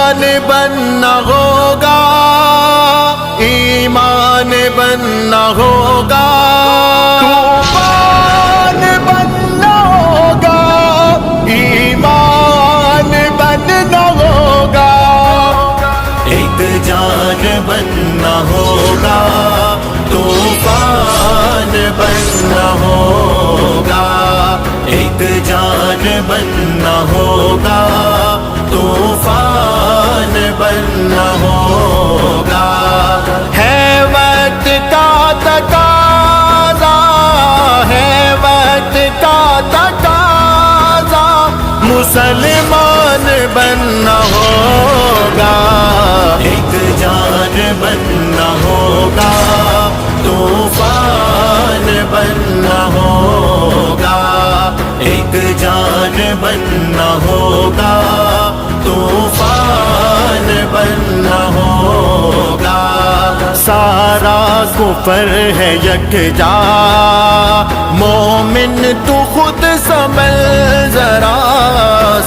तूफान बनना होगा, ईमान बनना होगा, तूफान बनना होगा, ईमान बनना होगा, एक जान बनना होगा, तूफान बनना होगा, एक जान बनना होगा, तूफान बनना होगा। है वक्त का तकाज़ा, है वक्त का तकाज़ा, मुसलमान बनना होगा, एक जान बनना होगा, तूफान बनना होगा, एक जान बनना होगा, तूफान बनना होगा। सारा कुफर है यकजा, मोमिन तू खुद संभल जरा,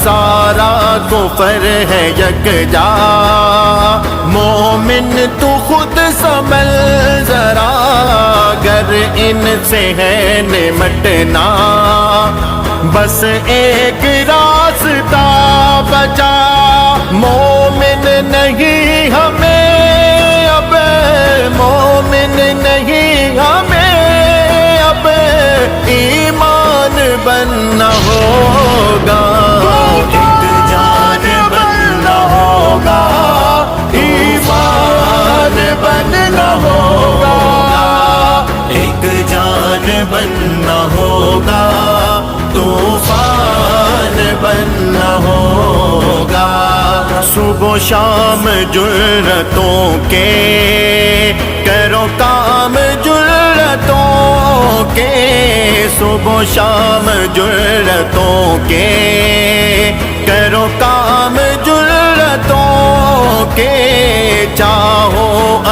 सारा कुफर है यकजा, मोमिन तू खुद संभल जरा, गर इनसे है निमटना, बस एक रास्ता बचा, मोमिन नहीं हमें अब, मोमिन नहीं हमें अब, ईमान बनना होगा, एक जान बनना होगा, ईमान बनना होगा, एक जान बनना होगा, तूफान बनना होगा। सुबह शाम जुर्रतों के करो काम, जुर्रतों के सुबह शाम जुर्रतों के करो काम, जुर्रतों के चाहो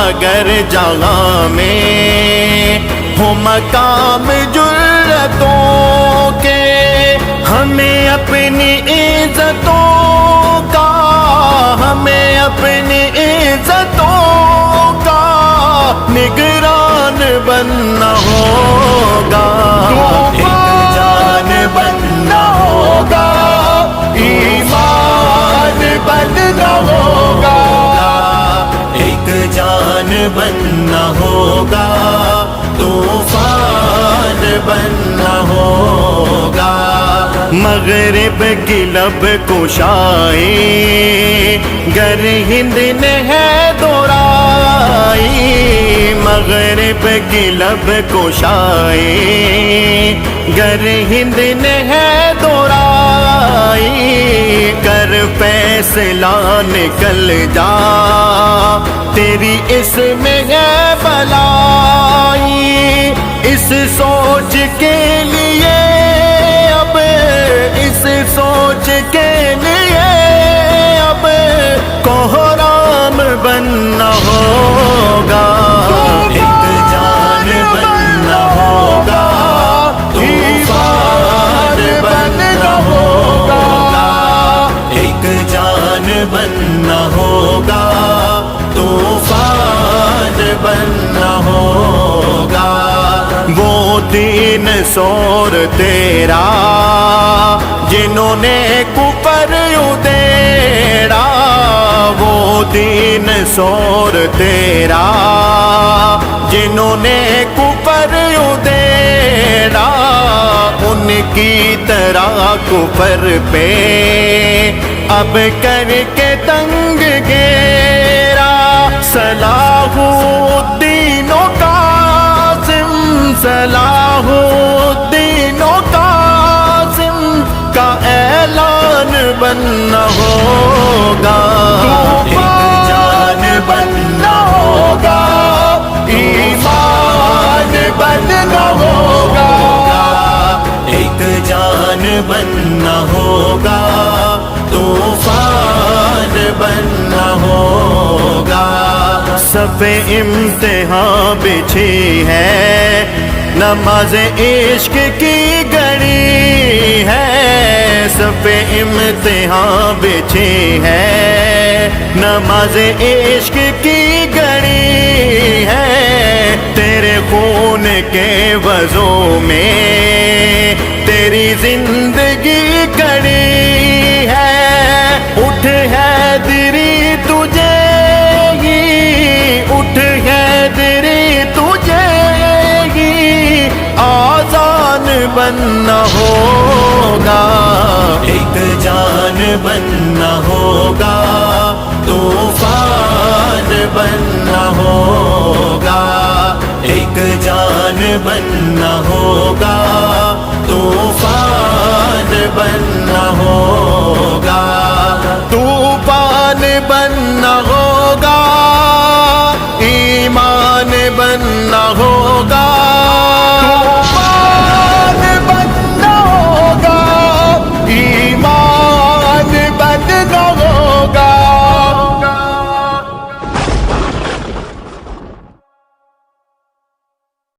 अगर जगह में हो मकाम जुर्रतों के, हमें अपनी इज्जतों का, हमें अपनी इज्जतों का निगरान बनना होगा, एक जान बनना होगा, ईमान बनना होगा, एक जान बनना होगा, तूफान बनना होगा। मगरिब की लब कुशाई गर हिंद ने है दोराई, मगरिब की लब कुशाई गर हिंद ने है दोराई, कर फैसला निकल जा तेरी इसमें है भलाई, इस सोच के लिए अब, इस सोच के लिए अब कोहराम बनना होगा, एक जान बनना होगा, तूफान बनना होगा, एक जान बनना होगा, तूफान बनना होगा। वो दीन सोर तेरा जिन्होंने कुफर उदेड़ा, वो दीन सोर तेरा जिन्होंने कुफर उदेड़ा, उनकी तरह कुफर पे अब करके तंग घेरा, सलाहुद्दीन कासिम, सलाहुद्दीन कासिम का ऐलान बनना होगा, एक जान बनना होगा, ईमान बनना होगा, एक जान बनना होगा, तूफान बनना होगा। सफ़े इम्तिहान बिछी है, नमाज इश्क की घड़ी है, सफ़े इम्तिहान बिछी है, نماز عشق کی گھڑی ہے، تیرے خون کے وضو میں تیری زندگی کڑی ہے، اٹھ حیدری تجھے ہی، اٹھ حیدری تجھے ہی آذان بننا ہوگا، ایک جان بننا ہوگا، طوفان بننا ہوگا، ایک جان بننا ہوگا، طوفان بننا ہوگا، طوفان بننا ہوگا، ایمان بننا ہوگا،